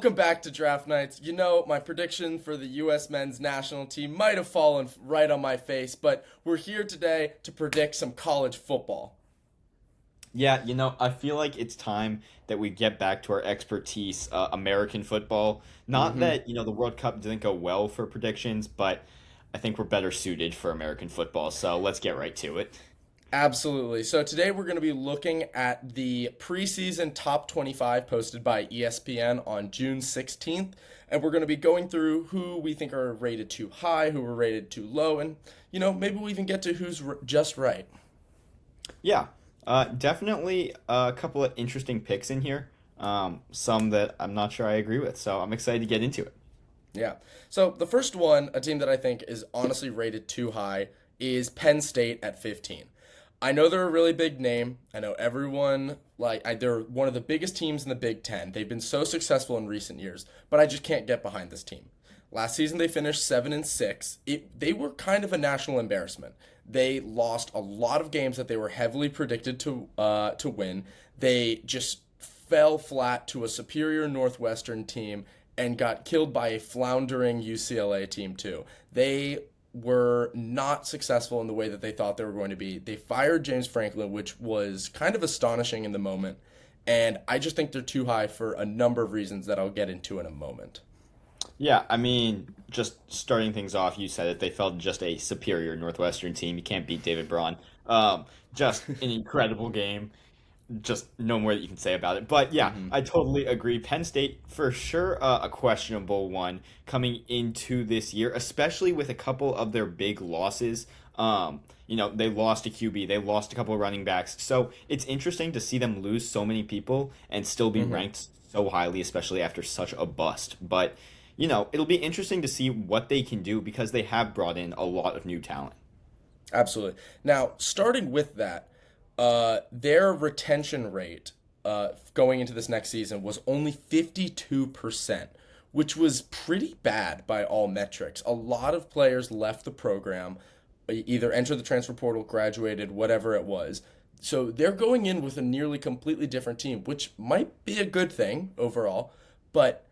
Welcome back to Draft Nights. You know, my prediction for the U.S. men's national team might have fallen right on my face, but we're here today to predict some college football. Yeah, I feel like it's time that we get back to our expertise, American football. Not Hmm. that, the World Cup didn't go well for predictions, but I think we're better suited for American football. So let's get right to it. Absolutely. So today we're going to be looking at the preseason top 25 posted by ESPN on June 16th, and we're going to be going through who we think are rated too high, who are rated too low, and maybe we'll even get to who's just right. Yeah, definitely a couple of interesting picks in here. Some that I'm not sure I agree with. So I'm excited to get into it. Yeah. So the first one, a team that I think is honestly rated too high, is Penn State at 15. I know they're a really big name. I know everyone they're one of the biggest teams in the Big Ten. They've been so successful in recent years, but I just can't get behind this team. Last season they finished 7-6. They were kind of a national embarrassment. They lost a lot of games that they were heavily predicted to win. They just fell flat to a superior Northwestern team and got killed by a floundering UCLA team too. They were not successful in the way that they thought they were going to be. They fired James Franklin, which was kind of astonishing in the moment. And I just think they're too high for a number of reasons that I'll get into in a moment. Yeah, I mean, just starting things off, you said it. They felt just a superior Northwestern team. You can't beat David Braun. Just an incredible game. Just no more that you can say about it. But yeah, Hmm. I totally agree. Penn State, for sure, a questionable one coming into this year, especially with a couple of their big losses. They lost a QB, they lost a couple of running backs. So it's interesting to see them lose so many people and still be Hmm. ranked so highly, especially after such a bust. But, it'll be interesting to see what they can do because they have brought in a lot of new talent. Absolutely. Now, starting with that, their retention rate going into this next season was only 52%, which was pretty bad by all metrics. A lot of players left the program, either entered the transfer portal, graduated, whatever it was. So they're going in with a nearly completely different team, which might be a good thing overall. But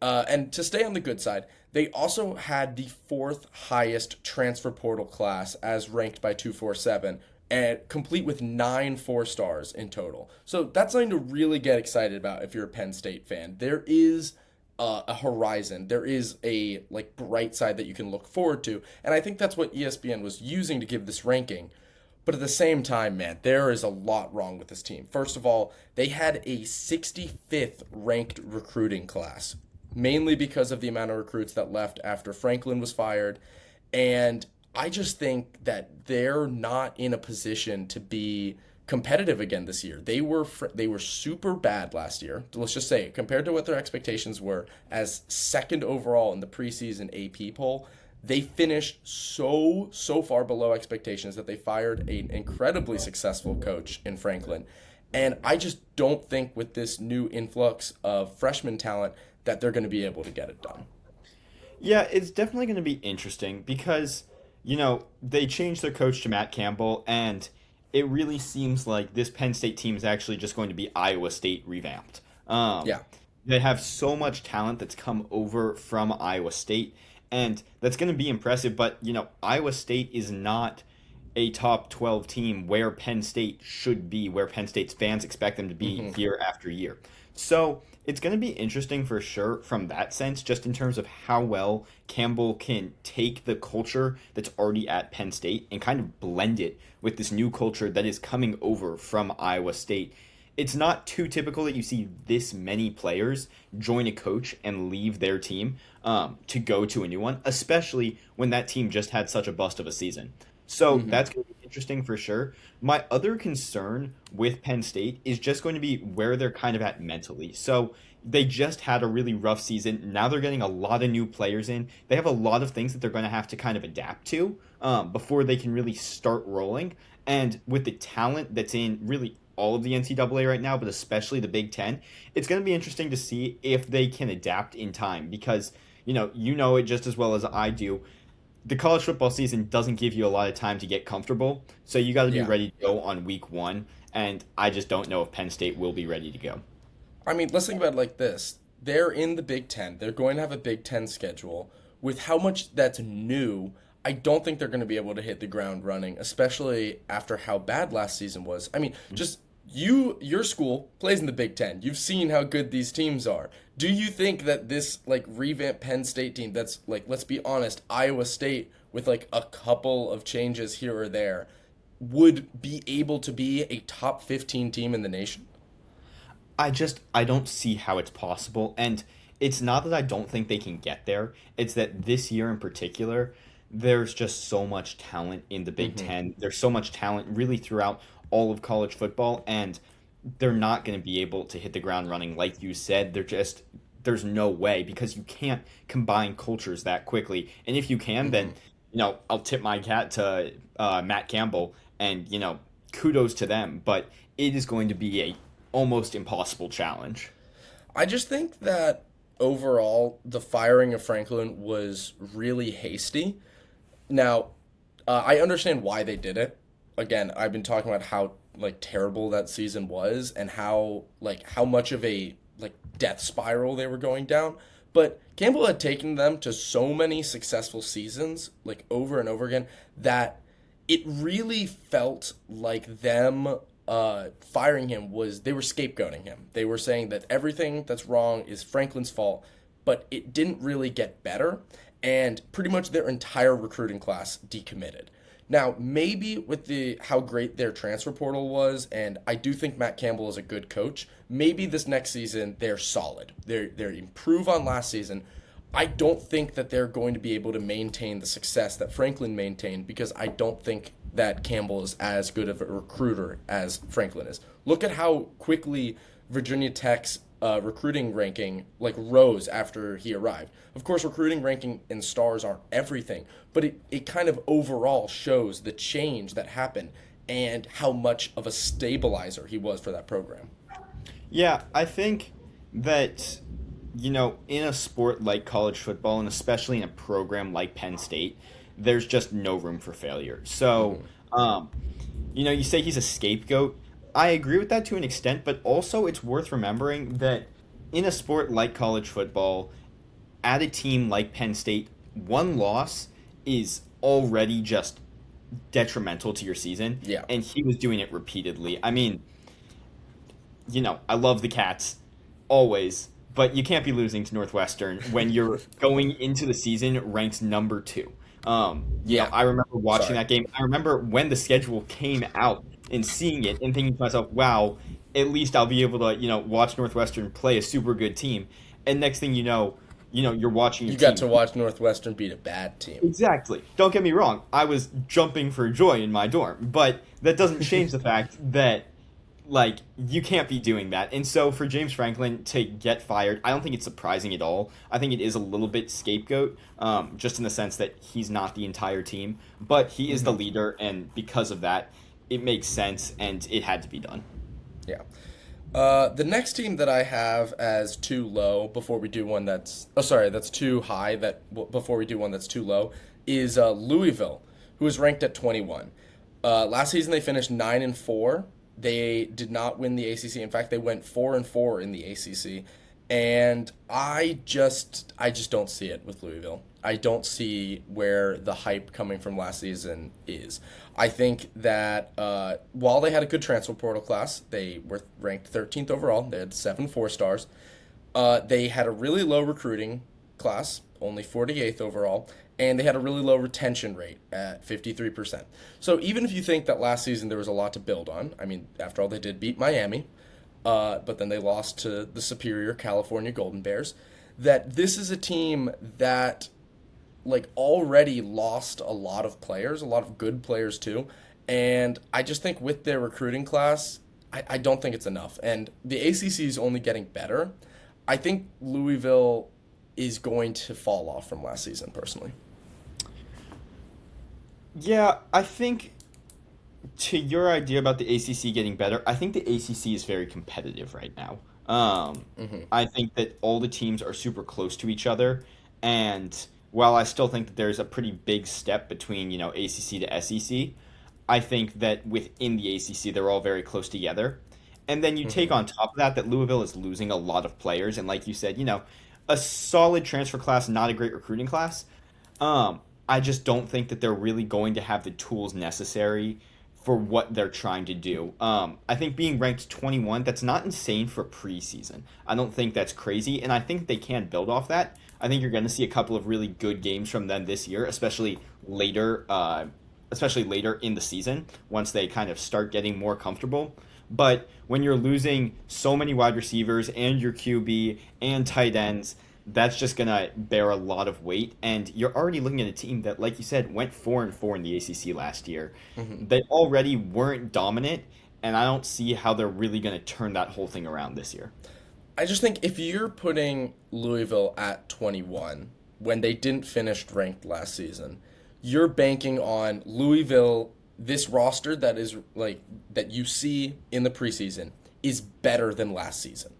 and to stay on the good side, they also had the fourth highest transfer portal class as ranked by 247, and complete with 9 4 stars in total. So that's something to really get excited about if you're a Penn State fan. There is a horizon. There is a bright side that you can look forward to, and I think that's what ESPN was using to give this ranking. But at the same time, man, there is a lot wrong with this team. First of all, they had a 65th ranked recruiting class, mainly because of the amount of recruits that left after Franklin was fired. And I just think that they're not in a position to be competitive again this year. They were super bad last year. Let's just say compared to what their expectations were as second overall in the preseason AP poll, they finished so far below expectations that they fired an incredibly successful coach in Franklin. And I just don't think with this new influx of freshman talent that they're going to be able to get it done. Yeah, it's definitely going to be interesting because, they changed their coach to Matt Campbell, and it really seems like this Penn State team is actually just going to be Iowa State revamped. Um, Yeah. they have so much talent that's come over from Iowa State, and that's going to be impressive. But, Iowa State is not a top 12 team where Penn State should be, where Penn State's fans expect them to be Hmm. year after year. So it's going to be interesting for sure from that sense, just in terms of how well Campbell can take the culture that's already at Penn State and kind of blend it with this new culture that is coming over from Iowa State. It's not too typical that you see this many players join a coach and leave their team to go to a new one, especially when that team just had such a bust of a season. So Hmm. that's going to be interesting for sure. My other concern with Penn State is just going to be where they're kind of at mentally. So they just had a really rough season. Now they're getting a lot of new players in. They have a lot of things that they're going to have to kind of adapt to before they can really start rolling. And with the talent that's in really all of the NCAA right now, but especially the Big Ten, it's going to be interesting to see if they can adapt in time because you know it just as well as I do. The college football season doesn't give you a lot of time to get comfortable, so you got to be Yeah. ready to go on week one. And I just don't know if Penn State will be ready to go. I mean, let's think about it like this. they're in the Big Ten. They're going to have a Big Ten schedule. With how much that's new, I don't think they're going to be able to hit the ground running, especially after how bad last season was. I mean, just your school plays in the Big Ten. You've seen how good these teams are. Do you think that this like revamped Penn State team that's like, let's be honest, Iowa State with like a couple of changes here or there would be able to be a top 15 team in the nation? I don't see how it's possible. And it's not that I don't think they can get there. It's that this year in particular, there's just so much talent in the Big Mm-hmm. Ten. There's so much talent really throughout all of college football, and they're not going to be able to hit the ground running like you said. There's no way because you can't combine cultures that quickly. And if you can, Mm-hmm. then I'll tip my hat to Matt Campbell, and kudos to them. But it is going to be a almost impossible challenge. I just think that overall, the firing of Franklin was really hasty. Now, I understand why they did it. Again, I've been talking about how like terrible that season was and how much of a like death spiral they were going down. But Campbell had taken them to so many successful seasons, like over and over again, that it really felt like them firing him was they were scapegoating him. They were saying that everything that's wrong is Franklin's fault, but it didn't really get better, and pretty much their entire recruiting class decommitted. Now, maybe with the how great their transfer portal was, and I do think Matt Campbell is a good coach, maybe this next season they're solid. They're improve on last season. I don't think that they're going to be able to maintain the success that Franklin maintained because I don't think that Campbell is as good of a recruiter as Franklin is. Look at how quickly Virginia Tech's recruiting ranking like rose after he arrived. Of course, recruiting ranking and stars aren't everything, but it kind of overall shows the change that happened and how much of a stabilizer he was for that program. Yeah, I think that, in a sport like college football, and especially in a program like Penn State, there's just no room for failure. So, you say he's a scapegoat. I agree with that to an extent, but also it's worth remembering that in a sport like college football, at a team like Penn State, one loss is already just detrimental to your season, Yeah. and he was doing it repeatedly. I mean, I love the Cats always, but you can't be losing to Northwestern when you're going into the season ranked number two. Yeah. I remember watching Sorry. that game. I remember when the schedule came out and seeing it and thinking to myself, wow, at least I'll be able to, watch Northwestern play a super good team. And next thing you're watching your You got team. to watch Northwestern beat a bad team. Exactly. Don't get me wrong. I was jumping for joy in my dorm, but that doesn't change the fact that you can't be doing that. And so for James Franklin to get fired, I don't think it's surprising at all. I think it is a little bit scapegoat, just in the sense that he's not the entire team, but he is the leader, and because of that, it makes sense and it had to be done. Yeah. The next team that I have as too low before we do one that's too high before we do one that's too low is Louisville, who is ranked at 21. Last season they finished 9-4. They did not win the ACC. In fact, they went 4-4 in the ACC, and I just don't see it with Louisville. I don't see where the hype coming from last season is. I think that while they had a good transfer portal class, they were ranked 13th overall. They had 7 4-stars. They had a really low recruiting class, only 48th overall, and they had a really low retention rate at 53%. So even if you think that last season there was a lot to build on, I mean, after all, they did beat Miami, but then they lost to the superior California Golden Bears, that this is a team that already lost a lot of players, a lot of good players too. And I just think with their recruiting class, I don't think it's enough. And the ACC is only getting better. I think Louisville is going to fall off from last season, personally. Yeah, I think to your idea about the ACC getting better, I think the ACC is very competitive right now. I think that all the teams are super close to each other, and while I still think that there's a pretty big step between ACC to SEC, I think that within the ACC they're all very close together, And then you take Hmm. on top of that Louisville is losing a lot of players, and like you said, a solid transfer class, not a great recruiting class. I just don't think that they're really going to have the tools necessary for what they're trying to do. I think being ranked 21, that's not insane for preseason. I don't think that's crazy, and I think they can build off that. I think you're going to see a couple of really good games from them this year, especially later in the season once they kind of start getting more comfortable. But when you're losing so many wide receivers and your QB and tight ends, that's just gonna bear a lot of weight. And you're already looking at a team that, like you said, went 4-4 in the ACC last year. Hmm. They already weren't dominant, and I don't see how they're really gonna turn that whole thing around this year. I just think if you're putting Louisville at 21 when they didn't finish ranked last season, you're banking on Louisville, this roster that is like that you see in the preseason is better than last season.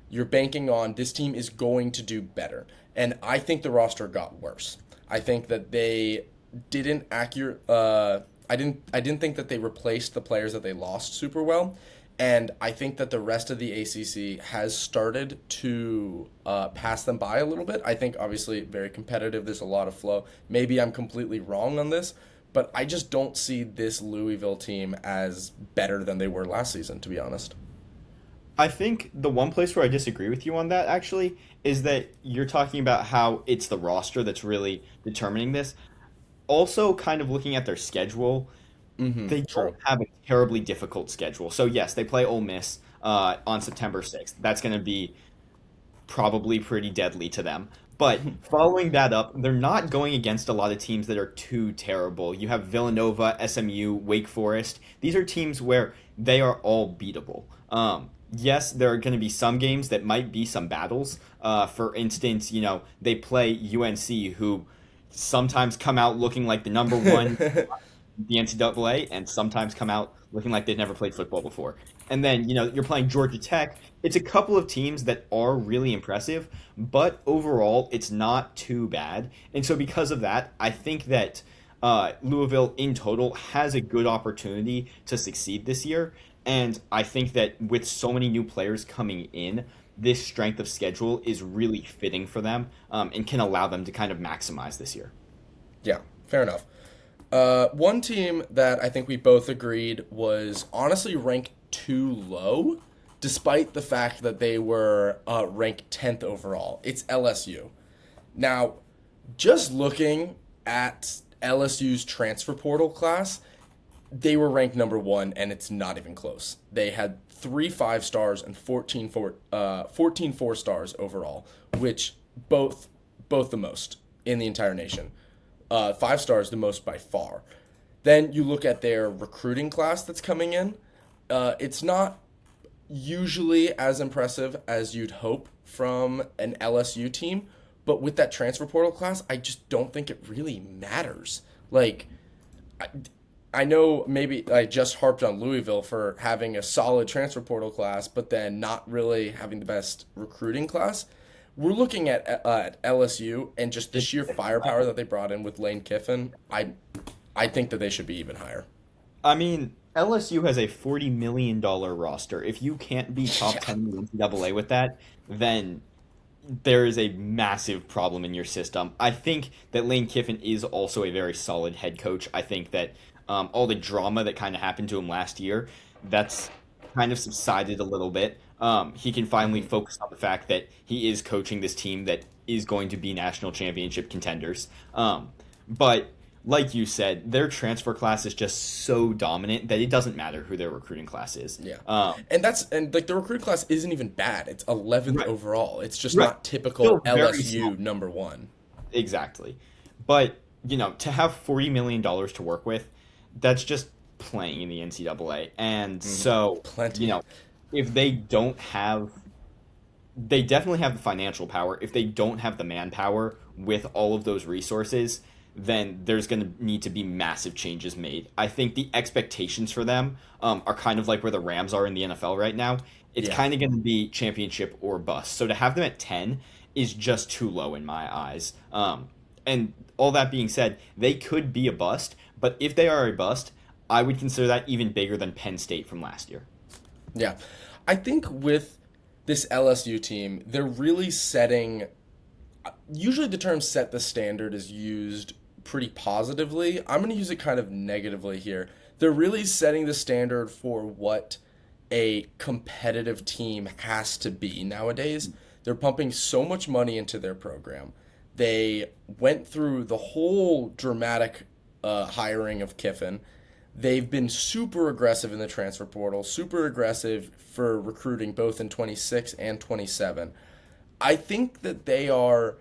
You're banking on this team is going to do better. And I think the roster got worse. I think that they didn't accurate I didn't think that they replaced the players that they lost super well. And I think that the rest of the ACC has started to pass them by a little bit. I think obviously very competitive. There's a lot of flow. Maybe I'm completely wrong on this, but I just don't see this Louisville team as better than they were last season, to be honest. I think the one place where I disagree with you on that actually is that you're talking about how it's the roster that's really determining this. Also, kind of looking at their schedule, Mm-hmm. they don't True. have a terribly difficult schedule. So yes, they play Ole Miss on September 6th. That's going to be probably pretty deadly to them. But following that up, they're not going against a lot of teams that are too terrible. You have Villanova, SMU, Wake Forest. These are teams where they are all beatable. Yes, there are going to be some games that might be some battles. For instance, they play UNC, who sometimes come out looking like the number one the NCAA and sometimes come out looking like they've never played football before. And then, you're playing Georgia Tech. It's a couple of teams that are really impressive, but overall, it's not too bad. And so, because of that, I think that Louisville in total has a good opportunity to succeed this year. And I think that with so many new players coming in, this strength of schedule is really fitting for them and can allow them to kind of maximize this year. Yeah, fair enough. One team that I think we both agreed was honestly ranked too low, despite the fact that they were ranked 10th overall. It's LSU. Now, just looking at LSU's transfer portal class, they were ranked number one, and it's not even close. They had 3 5 stars and 14 4 stars overall, which both the most in the entire nation. 5 stars, the most by far. Then you look at their recruiting class that's coming in. It's not usually as impressive as you'd hope from an LSU team, but with that transfer portal class, I just don't think it really matters. Like, I, I know maybe I just harped on Louisville for having a solid transfer portal class, but then not really having the best recruiting class. We're looking at LSU and just the sheer firepower that they brought in with Lane Kiffin. I think that they should be even higher. I mean, LSU has a $40 million roster. If you can't be top Yeah. 10 in the NCAA with that, then there is a massive problem in your system. I think that Lane Kiffin is also a very solid head coach. I think that all the drama that kind of happened to him last year, that's kind of subsided a little bit. He can finally Hmm. focus on the fact that he is coaching this team that is going to be national championship contenders. But like you said, their transfer class is just so dominant that it doesn't matter who their recruiting class is. Yeah. And like the recruit class isn't even bad. It's 11th Right, overall. It's just right. not typical Still very LSU solid. number one. Exactly. But, to have $40 million to work with, that's just playing in the NCAA. And so, Plenty. if they definitely have the financial power. If they don't have the manpower with all of those resources, then there's going to need to be massive changes made. I think the expectations for them are kind of like where the Rams are in the NFL right now. It's Yeah. kind of going to be championship or bust. So to have them at 10 is just too low in my eyes. And all that being said, they could be a bust, but if they are a bust, I would consider that even bigger than Penn State from last year. Yeah. I think with this LSU team, they're really setting. Usually, the term "set the standard" is used pretty positively. I'm going to use it kind of negatively here. They're really setting the standard for what a competitive team has to be nowadays. They're pumping so much money into their program. They went through the whole dramatic hiring of Kiffin. They've been super aggressive in the transfer portal, super aggressive for recruiting both in 26 and 27. I think that they are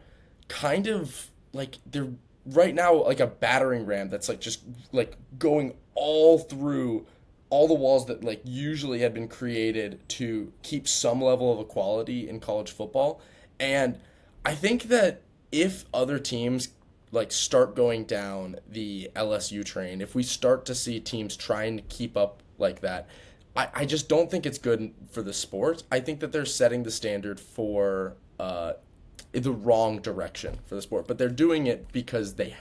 kind of like they're right now like a battering ram that's like just like going all through all the walls that like usually had been created to keep some level of equality in college football. And I think that if other teams like start going down the LSU train, if we start to see teams trying to keep up like that, I just don't think it's good for the sport. I think that they're setting the standard for the wrong direction for the sport, but they're doing it because they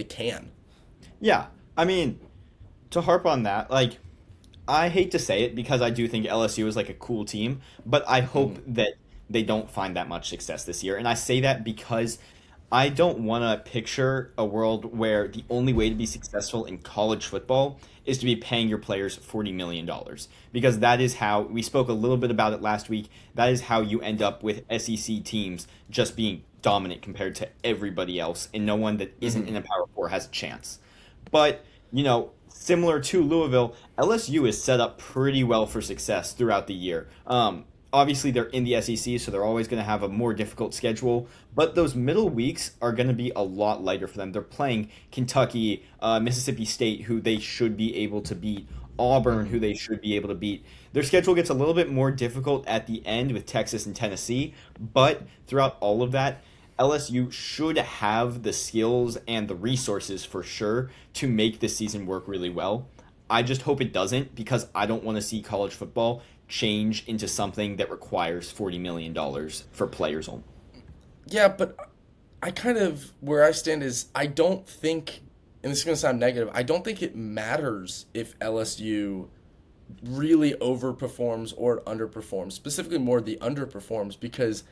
can. Yeah, I mean, to harp on that, like I hate to say it because I do think LSU is like a cool team, but I hope that they don't find that much success this year. And I say that because I don't want to picture a world where the only way to be successful in college football is to be paying your players $40 million. Because that is how we spoke a little bit about it last week. That is how you end up with SEC teams just being dominant compared to everybody else, and no one that isn't in a Power Four has a chance. But, similar to Louisville, LSU is set up pretty well for success throughout the year. Obviously, they're in the SEC, so they're always going to have a more difficult schedule. But those middle weeks are going to be a lot lighter for them. They're playing Kentucky, Mississippi State, who they should be able to beat, Auburn, who they should be able to beat. Their schedule gets a little bit more difficult at the end with Texas and Tennessee. But throughout all of that, LSU should have the skills and the resources for sure to make this season work really well. I just hope it doesn't because I don't want to see college football change into something that requires $40 million for players only. Yeah, but I kind of where I stand is I don't think, and this is going to sound negative, I don't think it matters if LSU really overperforms or underperforms, specifically more the underperforms, because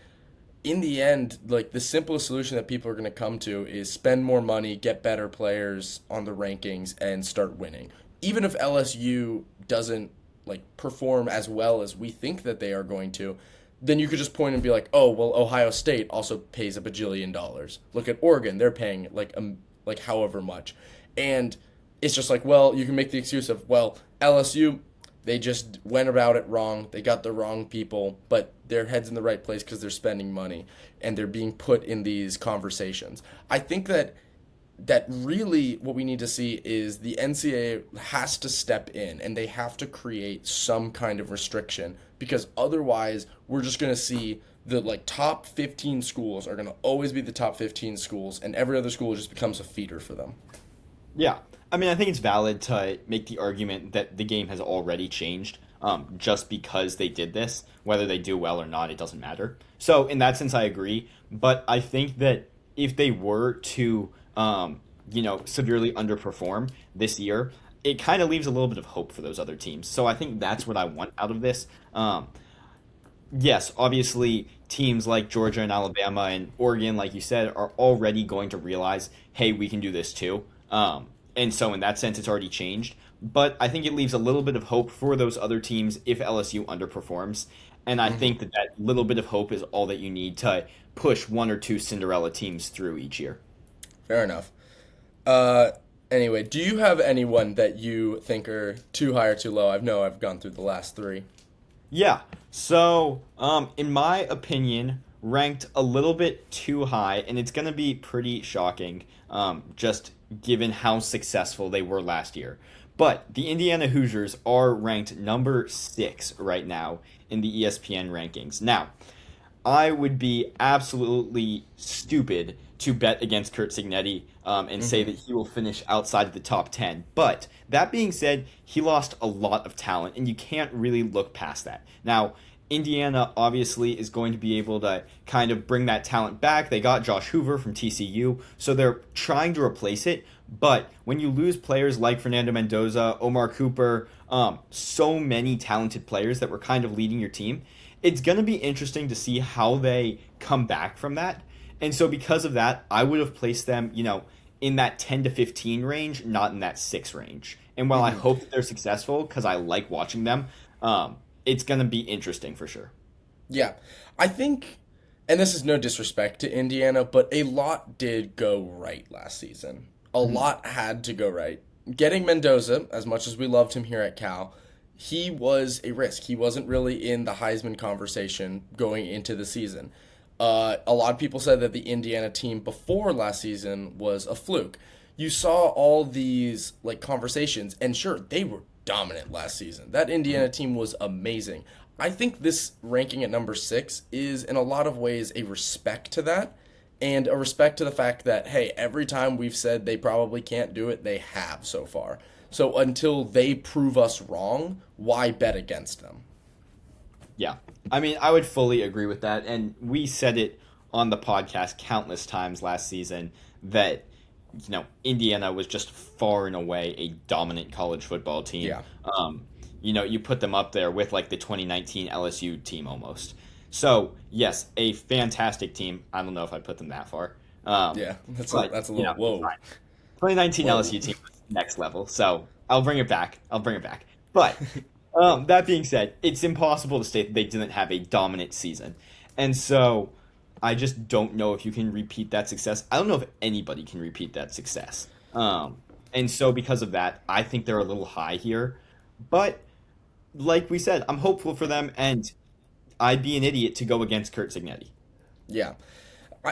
in the end, like the simplest solution that people are going to come to is spend more money, get better players on the rankings, and start winning. Even if LSU doesn't like perform as well as we think that they are going to, then you could just point and be like, oh well, Ohio State also pays a bajillion dollars. Look at Oregon; they're paying like however much, and it's just like, well, you can make the excuse of, well, LSU, they just went about it wrong. They got the wrong people, but their head's in the right place because they're spending money and they're being put in these conversations. I think that really what we need to see is the NCAA has to step in and they have to create some kind of restriction, because otherwise we're just going to see the like top 15 schools are going to always be the top 15 schools, and every other school just becomes a feeder for them. Yeah. I mean, I think it's valid to make the argument that the game has already changed just because they did this. Whether they do well or not, it doesn't matter. So, in that sense, I agree. But I think that if they were to, severely underperform this year, it kind of leaves a little bit of hope for those other teams. So, I think that's what I want out of this. Yes, obviously, teams like Georgia and Alabama and Oregon, like you said, are already going to realize, hey, we can do this too. And so in that sense, it's already changed. But I think it leaves a little bit of hope for those other teams if LSU underperforms. And I think that little bit of hope is all that you need to push one or two Cinderella teams through each year. Fair enough. Anyway, do you have anyone that you think are too high or too low? I've gone through the last three. Yeah. So, in my opinion, ranked a little bit too high, and it's going to be pretty shocking, just given how successful they were last year. But the Indiana Hoosiers are ranked number 6 right now in the ESPN rankings. Now, I would be absolutely stupid to bet against Kurt Signetti and say that he will finish outside of the top 10. But that being said, he lost a lot of talent, and you can't really look past that. Now, Indiana obviously is going to be able to kind of bring that talent back. They got Josh Hoover from TCU, so they're trying to replace it. But when you lose players like Fernando Mendoza, Omar Cooper, so many talented players that were kind of leading your team, it's going to be interesting to see how they come back from that. And so because of that, I would have placed them, in that 10 to 15 range, not in that 6 range. And while I hope that they're successful because I like watching them, it's going to be interesting for sure. Yeah. I think, and this is no disrespect to Indiana, but a lot did go right last season. A lot had to go right. Getting Mendoza, as much as we loved him here at Cal, he was a risk. He wasn't really in the Heisman conversation going into the season. A lot of people said that the Indiana team before last season was a fluke. You saw all these conversations, and sure, they were dominant last season. That Indiana team was amazing. I think this ranking at number 6 is in a lot of ways a respect to that, and a respect to the fact that, hey, every time we've said they probably can't do it, they have so far. So until they prove us wrong, why bet against them? Yeah. I mean, I would fully agree with that. And we said it on the podcast countless times last season that, Indiana was just far and away a dominant college football team. Yeah. You put them up there with the 2019 LSU team almost. So, yes, a fantastic team. I don't know if I'd put them that far. Yeah, that's a little, whoa. 2019 LSU team was next level. So, I'll bring it back. But that being said, it's impossible to state that they didn't have a dominant season. And so I just don't know if you can repeat that success. I don't know if anybody can repeat that success. And so because of that, I think they're a little high here. But like we said, I'm hopeful for them, and I'd be an idiot to go against Kurt Signetti. Yeah.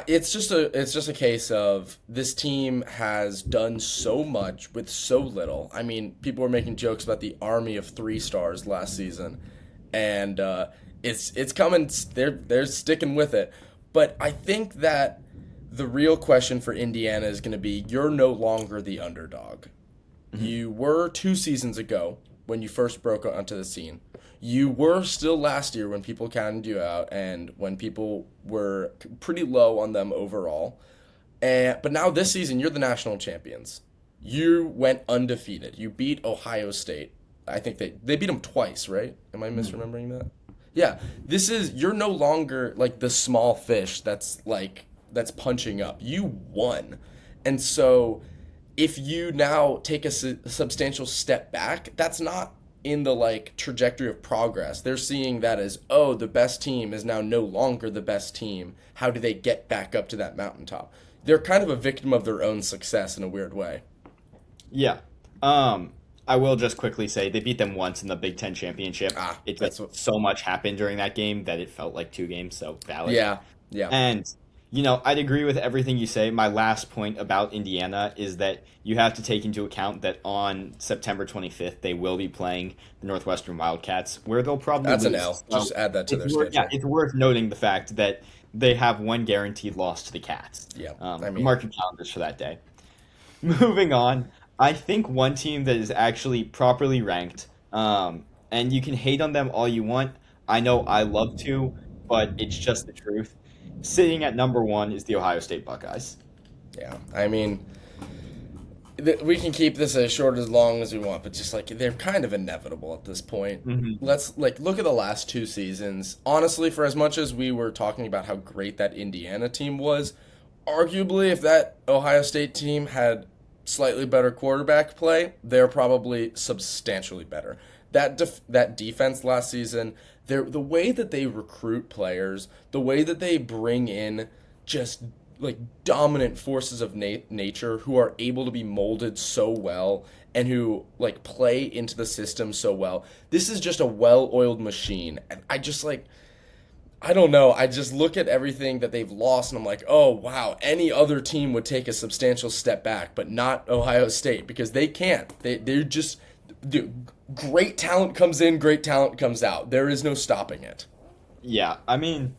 It's just a case of this team has done so much with so little. I mean, people were making jokes about the army of 3-stars last season, and it's coming. They're sticking with it. But I think that the real question for Indiana is going to be: you're no longer the underdog. Mm-hmm. You were 2 seasons ago when you first broke onto the scene. You were still last year when people counted you out and when people were pretty low on them overall. But now this season, you're the national champions. You went undefeated. You beat Ohio State. I think they beat them twice, right? Am I misremembering that? Yeah. You're no longer the small fish that's punching up. You won. And so if you now take a substantial step back, that's not in the trajectory of progress. They're seeing that as, oh, the best team is now no longer the best team. How do they get back up to that mountaintop? They're kind of a victim of their own success in a weird way. Yeah. I will just quickly say they beat them once in the Big Ten championship. So much happened during that game that it felt like 2 games, so valid. Yeah. And I'd agree with everything you say. My last point about Indiana is that you have to take into account that on September 25th, they will be playing the Northwestern Wildcats, where they'll probably That's lose. an L. Just add that to their schedule. Yeah, it's worth noting the fact that they have one guaranteed loss to the Cats. Yeah, mark your calendars for that day. Moving on, I think one team that is actually properly ranked, and you can hate on them all you want. I know I love to, but it's just the truth. Sitting at number 1 is the Ohio State Buckeyes. Yeah, I mean, we can keep this as short as long as we want, but just they're kind of inevitable at this point. Mm-hmm. Let's look at the last 2 seasons. Honestly, for as much as we were talking about how great that Indiana team was, arguably if that Ohio State team had slightly better quarterback play, they're probably substantially better. That defense last season, the way that they recruit players, the way that they bring in just dominant forces of nature who are able to be molded so well and who play into the system so well. This is just a well-oiled machine. And I just I don't know. I just look at everything that they've lost and I'm like, oh, wow, any other team would take a substantial step back, but not Ohio State because they can't. They're just... great talent comes in, great talent comes out. There is no stopping it. Yeah, I mean,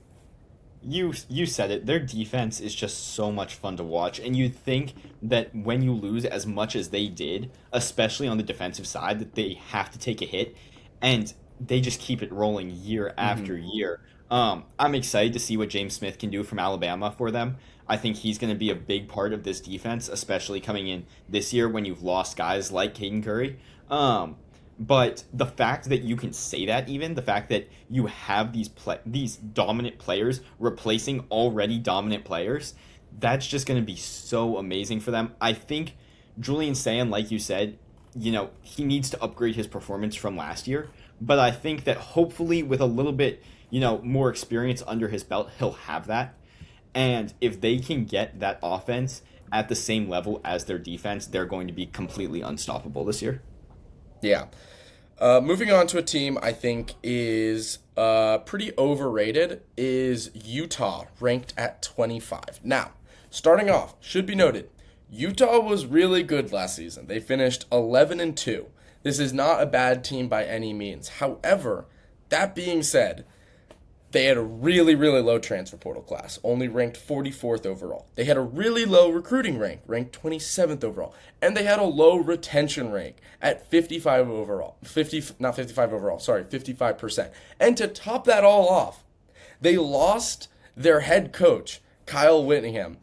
you said it. Their defense is just so much fun to watch, and you think that when you lose as much as they did, especially on the defensive side, that they have to take a hit, and they just keep it rolling year Hmm. after year. I'm excited to see what James Smith can do from Alabama for them. I think he's going to be a big part of this defense, especially coming in this year when you've lost guys like Caden Curry. Um, but the fact that you can say that, even the fact that you have these dominant players replacing already dominant players, that's just going to be so amazing for them. I think Julian Sand, like you said, he needs to upgrade his performance from last year. But I think that hopefully with a little bit, more experience under his belt, he'll have that. And if they can get that offense at the same level as their defense, they're going to be completely unstoppable this year. Yeah. Moving on to a team I think is pretty overrated is Utah, ranked at 25. Now, starting off, should be noted, Utah was really good last season. They finished 11-2. This is not a bad team by any means. However, that being said, they had a really, really low transfer portal class, only ranked 44th overall. They had a really low recruiting rank, ranked 27th overall. And they had a low retention rank at 55 overall. 50, not 55 overall, sorry, 55%. And to top that all off, they lost their head coach, Kyle Whittingham.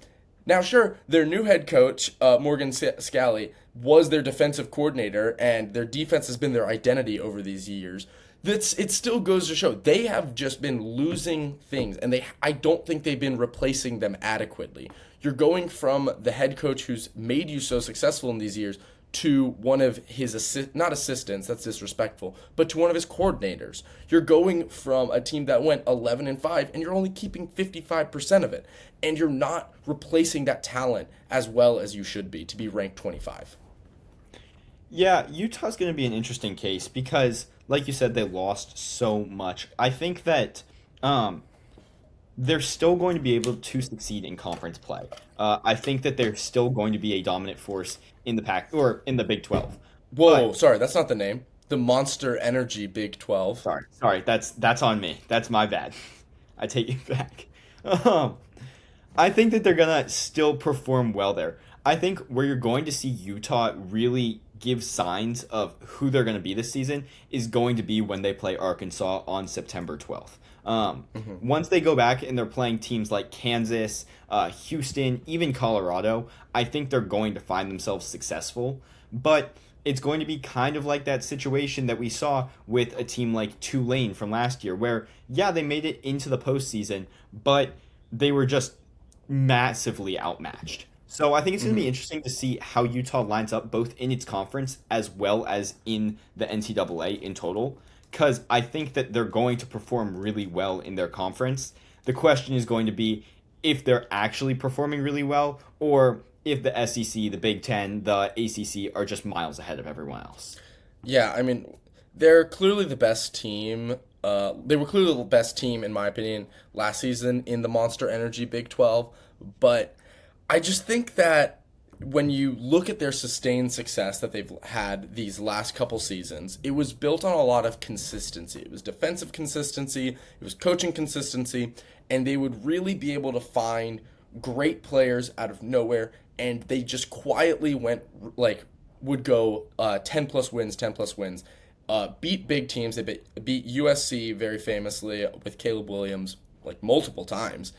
Now, sure, their new head coach, Morgan Scalley, was their defensive coordinator, and their defense has been their identity over these years. It still goes to show they have just been losing things, and I don't think they've been replacing them adequately. You're going from the head coach who's made you so successful in these years to one of his not assistants, that's disrespectful, but to one of his coordinators. You're going from a team that went 11-5 and you're only keeping 55% of it, and you're not replacing that talent as well as you should be to be ranked 25. Yeah, Utah's going to be an interesting case because, like you said, they lost so much. I think that um, they're still going to be able to succeed in conference play. I think that they're still going to be a dominant force in the pack or in the Big 12. Whoa, But sorry, that's not the name. The Monster Energy Big 12. sorry, that's on me. That's my bad. I take it back. Um, I think that they're gonna still perform well there. I think where you're going to see Utah really give signs of who they're going to be this season is going to be when they play Arkansas on September 12th. Once they go back and they're playing teams like Kansas, Houston, even Colorado, I think they're going to find themselves successful. But it's going to be kind of like that situation that we saw with a team like Tulane from last year, where, yeah, they made it into the postseason, but they were just massively outmatched. So I think it's going to be Hmm. interesting to see how Utah lines up both in its conference as well as in the NCAA in total, because I think that they're going to perform really well in their conference. The question is going to be if they're actually performing really well or if the SEC, the Big Ten, the ACC are just miles ahead of everyone else. Yeah, I mean, they're clearly the best team. They were clearly the best team, in my opinion, last season in the Monster Energy Big 12. But I just think that when you look at their sustained success that they've had these last couple seasons, it was built on a lot of consistency. It was defensive consistency, it was coaching consistency, and they would really be able to find great players out of nowhere, and they just quietly went like would go 10 plus wins, 10 plus wins, beat big teams. They beat USC very famously with Caleb Williams like multiple times.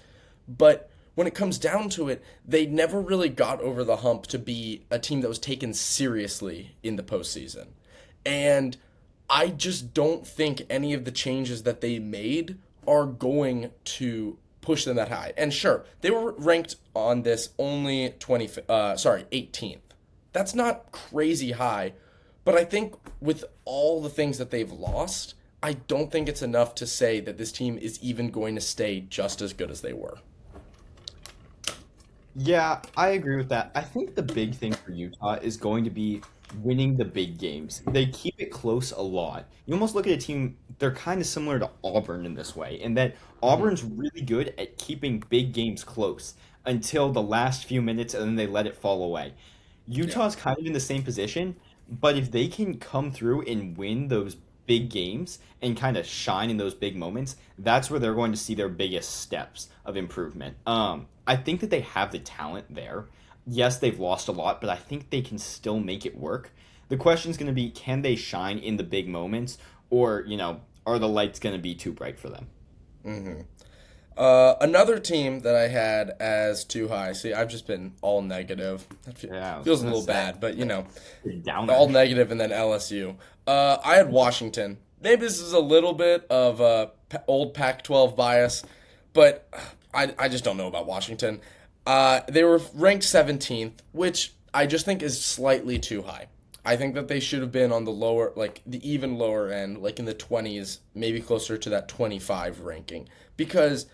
But when it comes down to it, they never really got over the hump to be a team that was taken seriously in the postseason. And I just don't think any of the changes that they made are going to push them that high. And sure, they were ranked on this only 18th. That's not crazy high, but I think with all the things that they've lost, I don't think it's enough to say that this team is even going to stay just as good as they were. Yeah, I agree with that. I think the big thing for Utah is going to be winning the big games. They keep it close a lot. You almost look at a team, they're kind of similar to Auburn in this way, in that Hmm. Auburn's really good at keeping big games close until the last few minutes and then they let it fall away. Yeah. Utah's kind of in the same position, but if they can come through and win those big games and kind of shine in those big moments, that's where they're going to see their biggest steps of improvement. I think that they have the talent there. Yes, they've lost a lot, but I think they can still make it work. The question is going to be, can they shine in the big moments, or are the lights going to be too bright for them? Hmm. Another team that I had as too high. See, I've just been all negative. Yeah, I was Feels a gonna little say bad, but downer. all negative, and then LSU. I had Washington. Maybe this is a little bit of old Pac-12 bias, but I just don't know about Washington. They were ranked 17th, which I just think is slightly too high. I think that they should have been on the lower, like the even lower end, like in the 20s, maybe closer to that 25 ranking. Because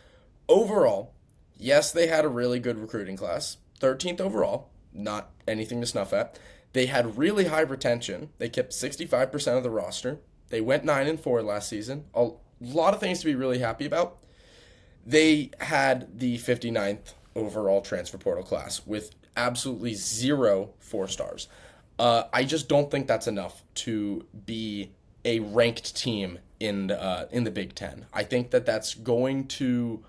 overall, yes, they had a really good recruiting class, 13th overall, not anything to snuff at. They had really high retention. They kept 65% of the roster. They went 9-4 last season. A lot of things to be really happy about. They had the 59th overall transfer portal class with absolutely zero 4 stars. I just don't think that's enough to be a ranked team in the Big Ten. I think that that's going to,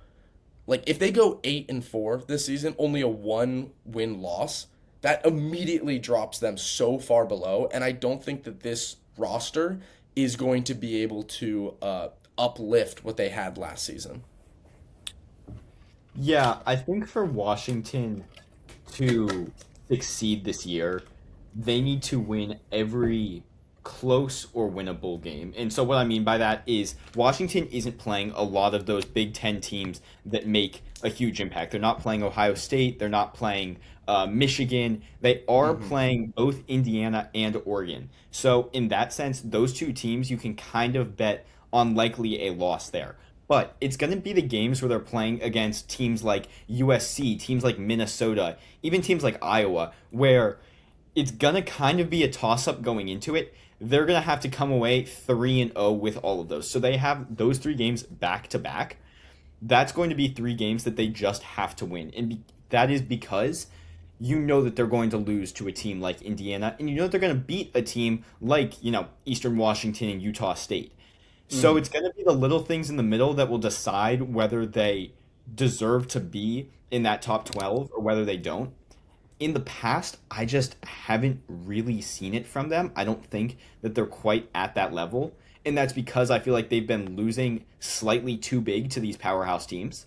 like, if they go 8-4 this season, only a 1 win loss, that immediately drops them so far below. And I don't think that this roster is going to be able to uplift what they had last season. Yeah, I think for Washington to succeed this year, they need to win every close or winnable game. And so what I mean by that is Washington isn't playing a lot of those Big Ten teams that make a huge impact. They're not playing Ohio State. They're not playing Michigan. They are Mm-hmm. playing both Indiana and Oregon. So in that sense, those two teams you can kind of bet on likely a loss there. But it's going to be the games where they're playing against teams like USC, teams like Minnesota, even teams like Iowa, where it's gonna kind of be a toss up going into it. They're gonna have to come away 3-0 with all of those. So they have those 3 games back to back. That's going to be 3 games that they just have to win, and that is because you know that they're going to lose to a team like Indiana, and you know that they're going to beat a team like Eastern Washington and Utah State. So Mm-hmm. it's going to be the little things in the middle that will decide whether they deserve to be in that top 12 or whether they don't. In the past, I just haven't really seen it from them. I don't think that they're quite at that level. And that's because I feel like they've been losing slightly too big to these powerhouse teams.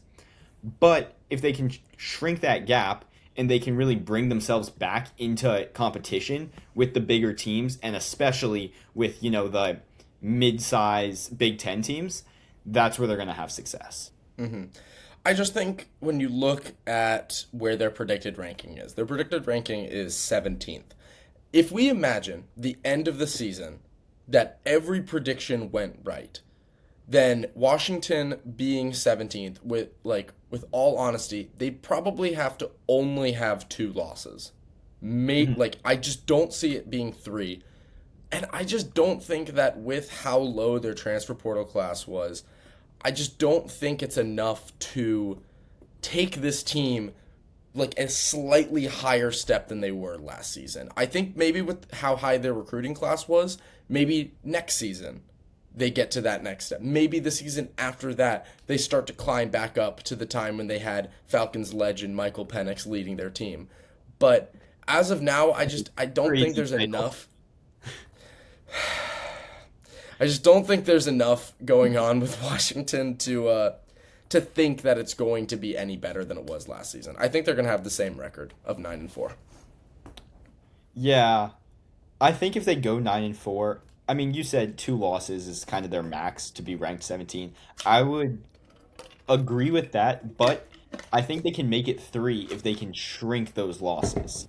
But if they can shrink that gap and they can really bring themselves back into competition with the bigger teams and especially with, the mid-size Big 10 teams, that's where they're going to have success. Mm-hmm. I just think when you look at where their predicted ranking is 17th. If we imagine the end of the season that every prediction went right, then Washington being 17th, with all honesty, they probably have to only have 2 losses. Mhm. I just don't see it being 3. And I just don't think that with how low their transfer portal class was, I just don't think it's enough to take this team like a slightly higher step than they were last season. I think maybe with how high their recruiting class was, maybe next season they get to that next step. Maybe the season after that they start to climb back up to the time when they had Falcons legend Michael Penix leading their team. But as of now, I don't think Crazy there's title. enough. I just don't think there's enough going on with Washington to think that it's going to be any better than it was last season. I think they're going to have the same record of 9-4. Yeah, I think if they go 9-4, I mean, you said 2 losses is kind of their max to be ranked 17. I would agree with that, but I think they can make it 3 if they can shrink those losses.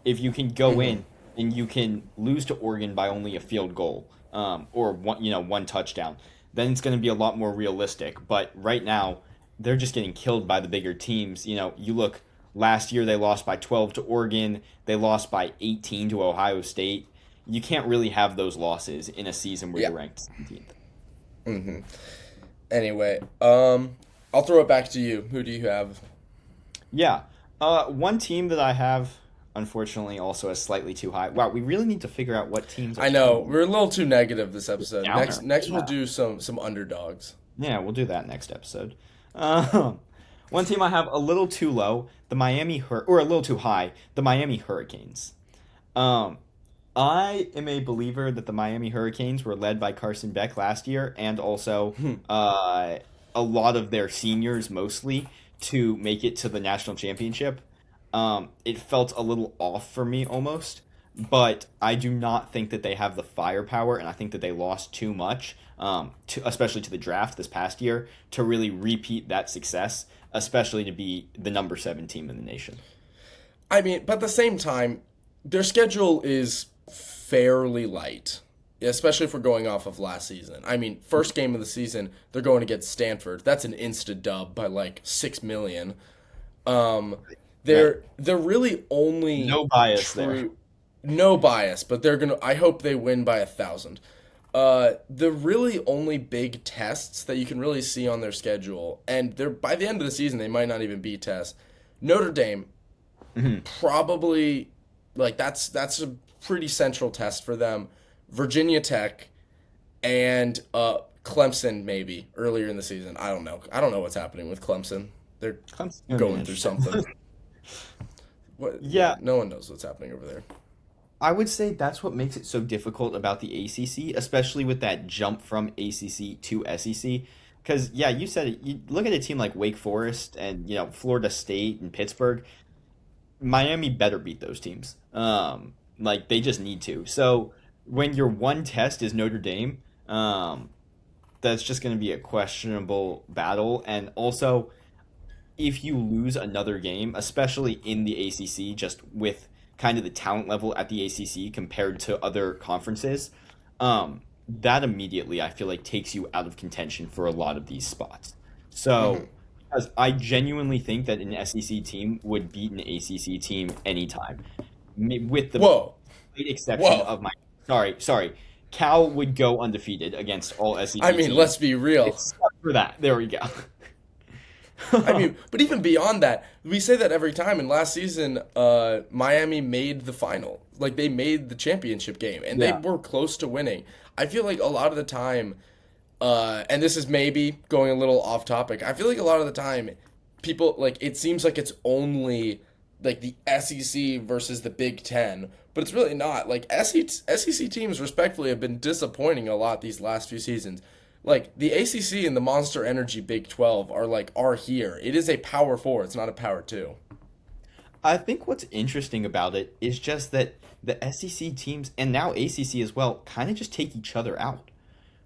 If you can go Mm-hmm. in and you can lose to Oregon by only a field goal, or one touchdown, then it's going to be a lot more realistic. But right now, they're just getting killed by the bigger teams. You look last year they lost by 12 to Oregon, they lost by 18 to Ohio State. You can't really have those losses in a season where Yeah. you're ranked 17th. Mm-hmm. Anyway, I'll throw it back to you. Who do you have? Yeah. One team that I have, unfortunately, also is slightly too high. Wow, we really need to figure out what teams are I know too we're a little too negative this episode. Next, downer. next we'll Yeah. do some underdogs. Yeah, we'll do that next episode. Um, One team I have a little too low, or a little too high, the Miami Hurricanes. Um, I am a believer that the Miami Hurricanes were led by Carson Beck last year, and also Hmm. a lot of their seniors mostly to make it to the national championship. It felt a little off for me almost, but I do not think that they have the firepower, and I think that they lost too much, especially to the draft this past year, to really repeat that success, especially to be the number 7 team in the nation. I mean, but at the same time, their schedule is fairly light, especially if we're going off of last season. I mean, first game of the season, they're going against Stanford. That's an insta dub by like 6 million. Um, Right. they're really only No bias there. true, no bias, but they're gonna. I hope they win by 1,000. The really only big tests that you can really see on their schedule, and they're by the end of the season they might not even be tests. Notre Dame Mhm. probably like that's a pretty central test for them. Virginia Tech and Clemson maybe earlier in the season. I don't know. I don't know what's happening with Clemson. They're Clemson's gonna be going through interesting. something. What? Yeah, Yeah, no one knows what's happening over there. I would say that's what makes it so difficult about the ACC, especially with that jump from ACC to SEC. Because yeah, you said it. You look at a team like Wake Forest and Florida State and Pittsburgh. Miami better beat those teams. Like they just need to. So when your one test is Notre Dame, that's just going to be a questionable battle. And also, if you lose another game, especially in the ACC, just with kind of the talent level at the ACC compared to other conferences, that immediately I feel like takes you out of contention for a lot of these spots. Hmm. So, because I genuinely think that an SEC team would beat an ACC team anytime, with the Whoa, slight exception whoa. of sorry, Cal would go undefeated against all I SEC mean, teams. let's be real. Except for that, there we go. I mean, but even beyond that, we say that every time. And last season, Miami made the final. Like they made the championship game, and they Yeah. were close to winning. I feel like a lot of the time, and this is maybe going a little off topic. I feel like a lot of the time, people like it seems like it's only like the SEC versus the Big Ten, but it's really not. Like SEC teams, respectfully, have been disappointing a lot these last few seasons. Like the ACC and the Monster Energy Big 12 are here. It is a power four. It's not a power two. I think what's interesting about it is just that the SEC teams and now ACC as well kind of just take each other out,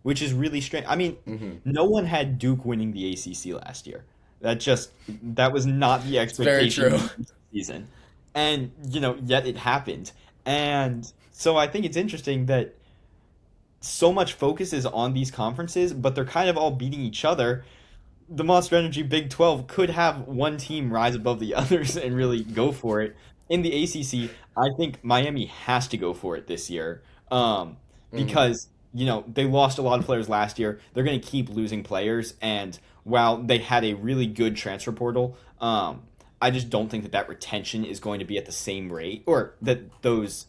which is really strange. I mean, Hmm. no one had Duke winning the ACC last year. That was not the It's very expectation true. of the season. And, yet it happened. And so I think it's interesting that so much focus is on these conferences, but they're kind of all beating each other. The Monster Energy Big 12 could have one team rise above the others and really go for it. In the ACC, I think Miami has to go for it this year, Hmm. because they lost a lot of players last year. They're going to keep losing players, and while they had a really good transfer portal, I just don't think that retention is going to be at the same rate, or that those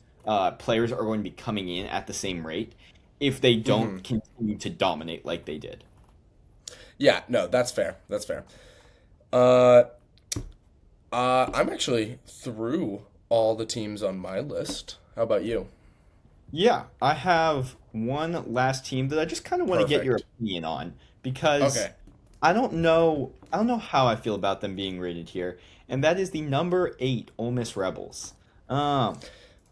players are going to be coming in at the same rate if they Hmm. don't continue to dominate like they did. Yeah, no, that's fair. That's fair. Uh, I'm actually through all the teams on my list. How about you? Yeah, I have one last team that I just kind of want to get your Perfect. opinion on because Okay. I don't know how I feel about them being rated here, and that is the number 8 Ole Miss Rebels. Um,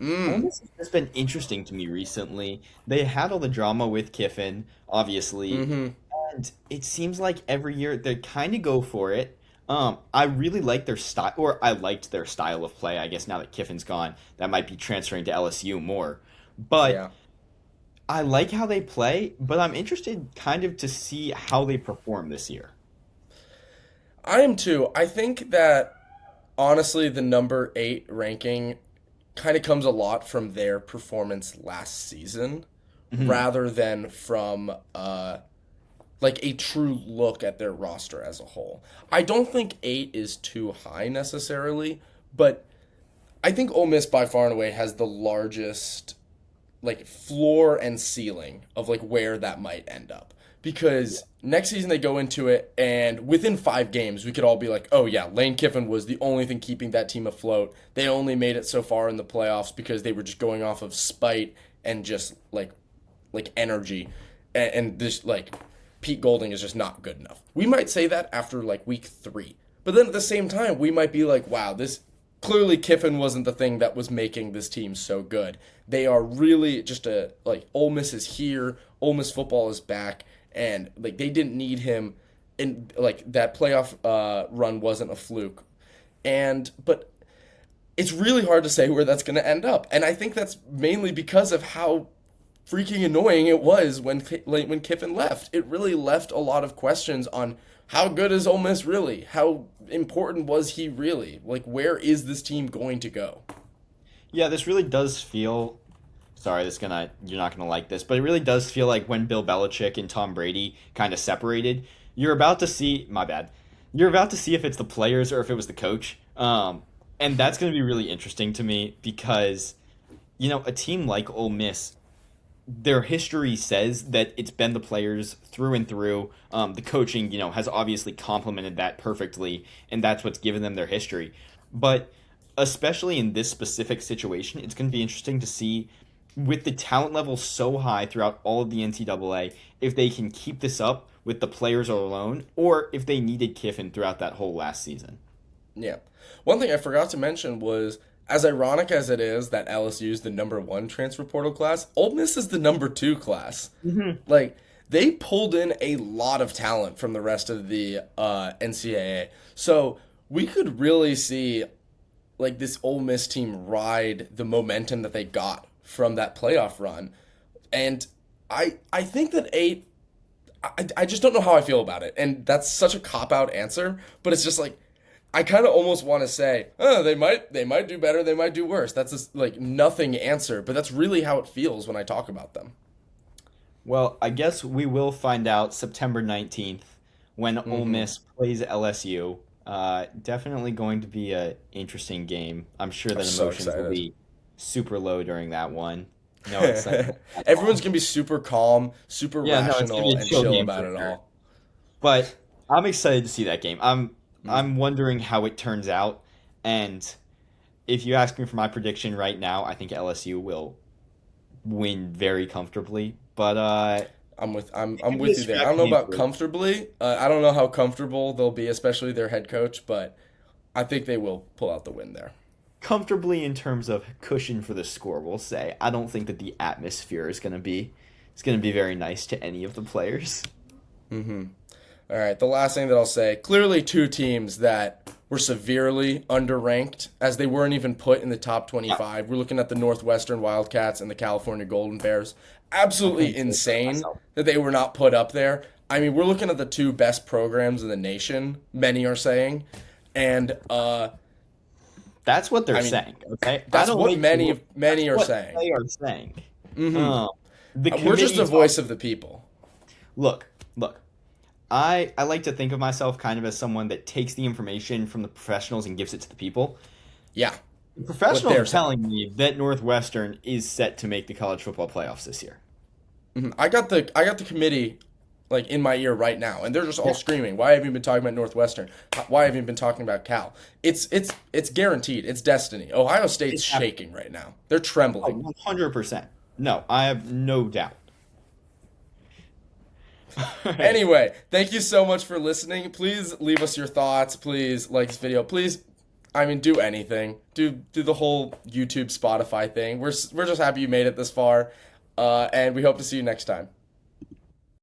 Ole Mm. Miss has just been interesting to me recently. They had all the drama with Kiffin, obviously, Mm-hmm. and it seems like every year they kind of go for it. I really like their style, or I liked their style of play. I guess now that Kiffin's gone, that might be transferring to LSU more. But Yeah. I like how they play, but I'm interested kind of to see how they perform this year. I am too. I think that honestly, the number eight ranking kind of comes a lot from their performance last season Mhm. rather than from like a true look at their roster as a whole. I don't think eight is too high necessarily, but I think Ole Miss by far and away has the largest like floor and ceiling of like where that might end up because next season they go into it, and within 5 games, we could all be like, oh, yeah, Lane Kiffin was the only thing keeping that team afloat. They only made it so far in the playoffs because they were just going off of spite and just like energy. And this, like, Pete Golding is just not good enough. We might say that after like week 3. But then at the same time, we might be like, wow, this clearly Kiffin wasn't the thing that was making this team so good. They are really just Ole Miss is here, Ole Miss football is back, and like they didn't need him, and like that playoff run wasn't a fluke. But it's really hard to say where that's going to end up, and I think that's mainly because of how freaking annoying it was when Kiffin left. It really left a lot of questions on how good is Ole Miss really? How important was he really? Like, where is this team going to go? Yeah, this really does feel. Sorry, you're not gonna like this, but it really does feel like when Bill Belichick and Tom Brady kind of separated. You're about to see. My bad. You're about to see if it's the players or if it was the coach. And that's gonna be really interesting to me because, a team like Ole Miss, their history says that it's been the players through and through. The coaching, has obviously complemented that perfectly, and that's what's given them their history. But especially in this specific situation, it's going to be interesting to see, with the talent level so high throughout all of the NCAA, if they can keep this up with the players alone, or if they needed Kiffin throughout that whole last season. Yeah. One thing I forgot to mention was, as ironic as it is that LSU is the #1 transfer portal class, Ole Miss is the #2 class. Mm-hmm. Like, they pulled in a lot of talent from the rest of the NCAA. So we could really see like this Ole Miss team ride the momentum that they got from that playoff run. And I think that I just don't know how I feel about it. And that's such a cop-out answer, but it's just like, I kind of almost want to say, oh, they might do better, they might do worse. That's just like nothing answer, but that's really how it feels when I talk about them. Well, I guess we will find out September 19th when Ole Miss plays LSU. Definitely going to be a interesting game. I'm sure I'm that so emotions will excited. be super low during that one. No excitement at Everyone's all. gonna be super calm, super Yeah, no, it's gonna be rational, a and chill chill game about for it sure. all. But I'm excited to see that game. Mm. I'm wondering how it turns out, and if you ask me for my prediction right now, I think LSU will win very comfortably. But it's I'm gonna be a with you there. I don't scrappy know game about for comfortably. I don't know how comfortable they'll be, especially their head coach, but I think they will pull out the win there. comfortably in terms of cushion for the score. We'll say I don't think that the atmosphere is gonna be very nice to any of the players. Mm-hmm. All right, the last thing that I'll say, clearly two teams that were severely underranked as they weren't even put in the top Yeah, 25. We're looking at the Northwestern Wildcats and the California Golden Bears. I Absolutely couldn't say it better insane myself. that they were not put up there. I mean, we're looking at the two best programs in the nation, many are saying. And That's what they're I mean, saying. Okay, I that's don't what make the rules. That's many are what saying. they are saying. Hmm. Um, the We're just committee the voice talks. of the people. Look. I like to think of myself kind of as someone that takes the information from the professionals and gives it to the people. Yeah, The what professionals are they're saying. telling me that Northwestern is set to make the college football playoffs this year. Mhm. I got the committee like in my ear right now, and they're just all Yeah. screaming. Why haven't you been talking about Northwestern? Why haven't you been talking about Cal? It's guaranteed. It's destiny. Ohio State's It's happening. shaking right now. They're trembling. 100%. No, I have no doubt. All right. Anyway, thank you so much for listening. Please leave us your thoughts. Please like this video. Please, I mean, do anything. Do the whole YouTube, Spotify thing. We're just happy you made it this far, and we hope to see you next time.